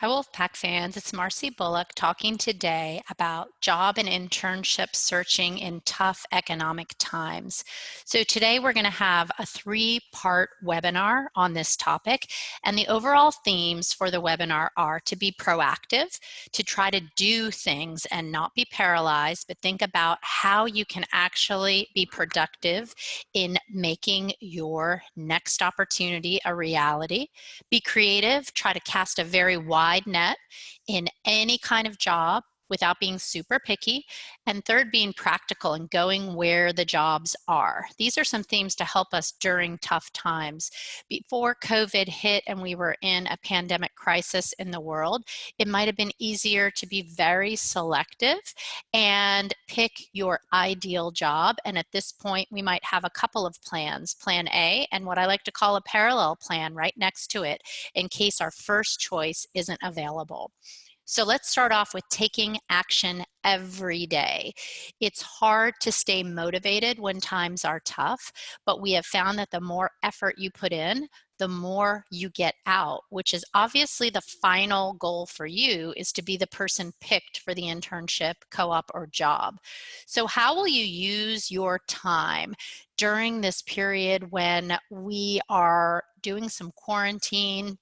Hi Wolfpack fans, it's Marcy Bullock talking today about job and internship searching in tough economic times. So today we're going to have a three-part webinar on this topic, and the overall themes for the webinar are to be proactive, to try to do things and not be paralyzed, but think about how you can actually be productive in making your next opportunity a reality. Be creative, try to cast a very wide net in any kind of job without being super picky. And third, being practical and going where the jobs are. These are some themes to help us during tough times. Before COVID hit and we were in a pandemic crisis in the world, it might have been easier to be very selective and pick your ideal job. And at this point, we might have a couple of plans, plan A and what I like to call a parallel plan right next to it in case our first choice isn't available. So let's start off with taking action every day. It's hard to stay motivated when times are tough, but we have found that the more effort you put in, the more you get out, which is obviously the final goal for you is to be the person picked for the internship, co-op, or job. So how will you use your time during this period when we are doing some quarantine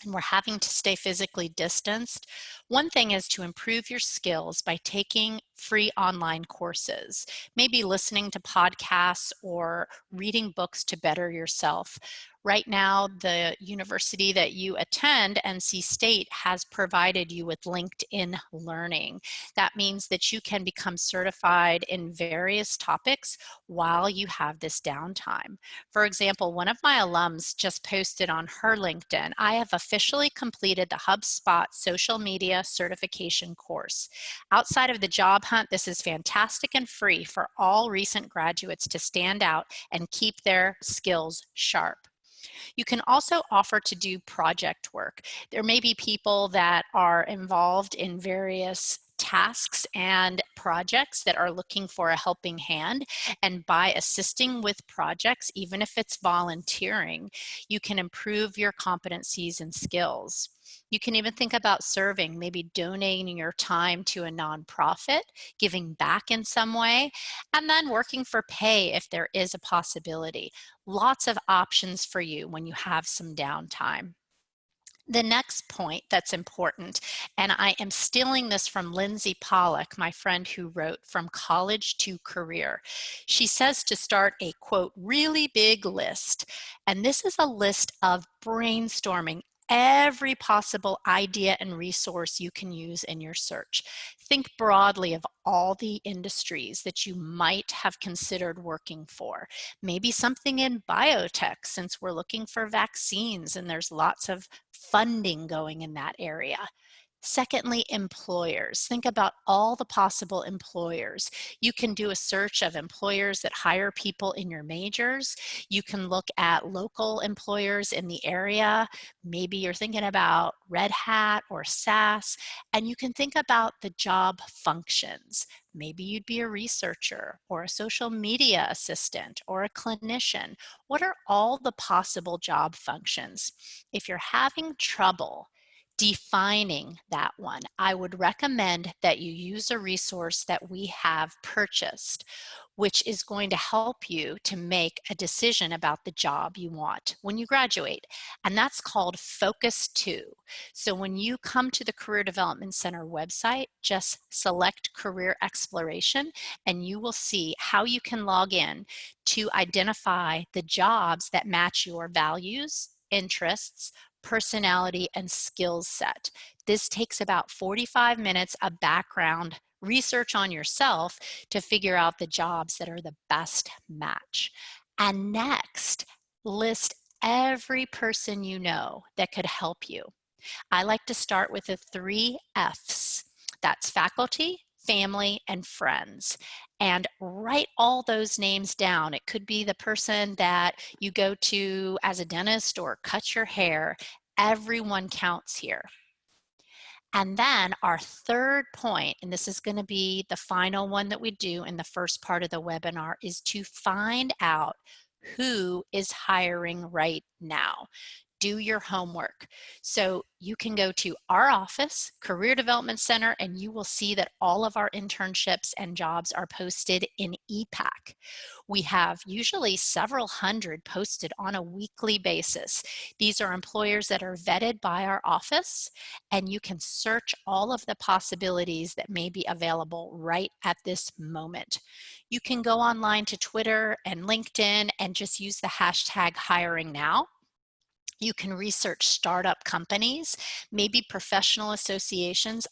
and we're having to stay physically distanced? One thing is to improve your skills by taking free online courses, maybe listening to podcasts or reading books to better yourself. Right now, the university that you attend, NC State, has provided you with LinkedIn Learning. That means that you can become certified in various topics while you have this downtime. For example, one of my alums just posted on her LinkedIn, "I have officially completed the HubSpot social media certification course. Outside of the job hunt, this is fantastic and free for all recent graduates to stand out and keep their skills sharp." You can also offer to do project work. There may be people that are involved in various tasks and projects that are looking for a helping hand, and by assisting with projects, even if it's volunteering, you can improve your competencies and skills. You can even think about serving, maybe donating your time to a nonprofit, giving back in some way, and then working for pay if there is a possibility. Lots of options for you when you have some downtime. The next point that's important, and I am stealing this from Lindsay Pollock, my friend who wrote From College to Career. She says to start a, quote, really big list. And this is a list of brainstorming every possible idea and resource you can use in your search. Think broadly of all the industries that you might have considered working for. Maybe something in biotech, since we're looking for vaccines and there's lots of funding going in that area. Secondly, employers. Think about all the possible employers. You can do a search of employers that hire people in your majors. You can look at local employers in the area. Maybe you're thinking about Red Hat or SAS, and you can think about the job functions. Maybe you'd be a researcher or a social media assistant or a clinician. What are all the possible job functions? If you're having trouble defining that one, I would recommend that you use a resource that we have purchased, which is going to help you to make a decision about the job you want when you graduate. And that's called Focus 2. So when you come to the Career Development Center website, just select Career Exploration, and you will see how you can log in to identify the jobs that match your values, interests, personality, and skills set. This takes about 45 minutes of background research on yourself to figure out the jobs that are the best match. And next, list every person you know that could help you. I like to start with the 3 F's. That's faculty, family, and friends. And write all those names down. It could be the person that you go to as a dentist or cut your hair. Everyone counts here. And then our third point, and this is going to be the final one that we do in the first part of the webinar, is to find out who is hiring right now. do your homework. So you can go to our office, Career Development Center, and you will see that all of our internships and jobs are posted in EPAC. We have usually several hundred posted on a weekly basis. These are employers that are vetted by our office, and you can search all of the possibilities that may be available right at this moment. You can go online to Twitter and LinkedIn and just use the hashtag hiring now. You can research startup companies, maybe professional associations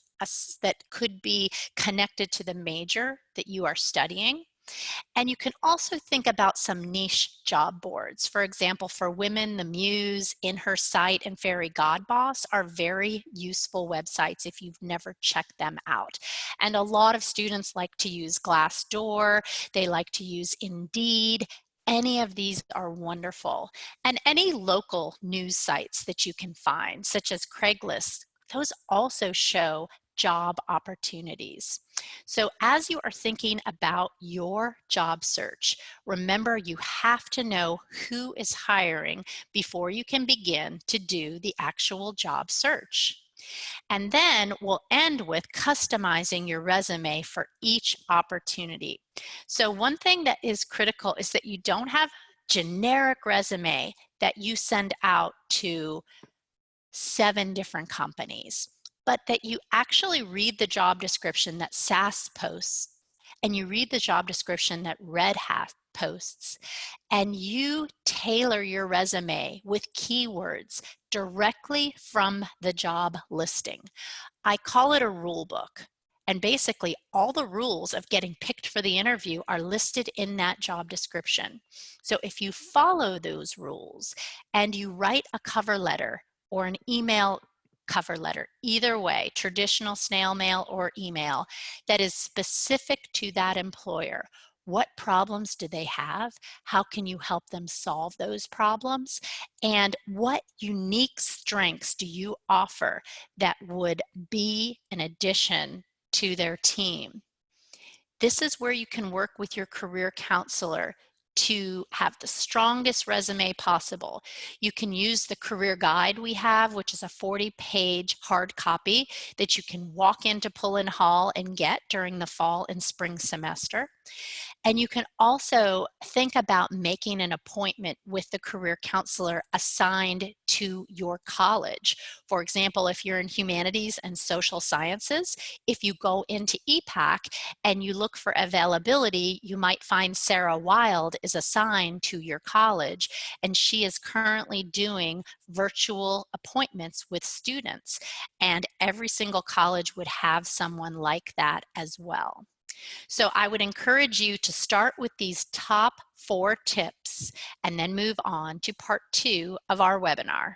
that could be connected to the major that you are studying. And you can also think about some niche job boards. For example, for women, the Muse, In Her Sight, and Fairy Godboss are very useful websites if you've never checked them out. And a lot of students like to use Glassdoor, they like to use Indeed. Any of these are wonderful. And any local news sites that you can find, such as Craigslist, those also show job opportunities. So as you are thinking about your job search, remember you have to know who is hiring before you can begin to do the actual job search. And then we'll end with customizing your resume for each opportunity. So one thing that is critical is that you don't have a generic resume that you send out to 7 different companies, but that you actually read the job description that SAS posts, and you read the job description that Red Hat posts, and you tailor your resume with keywords directly from the job listing. I call it a rule book. And basically, all the rules of getting picked for the interview are listed in that job description. So if you follow those rules and you write a cover letter or an email cover letter, either way, traditional snail mail or email, that is specific to that employer. What problems do they have? How can you help them solve those problems? And what unique strengths do you offer that would be an addition to their team? This is where you can work with your career counselor to have the strongest resume possible. You can use the career guide we have, which is a 40-page hard copy that you can walk into Pullen Hall and get during the fall and spring semester. And you can also think about making an appointment with the career counselor assigned to your college. For example, if you're in humanities and social sciences, if you go into EPAC and you look for availability, you might find Sarah Wild is assigned to your college, and she is currently doing virtual appointments with students. And every single college would have someone like that as well. So I would encourage you to start with these top 4 tips and then move on to part 2 of our webinar.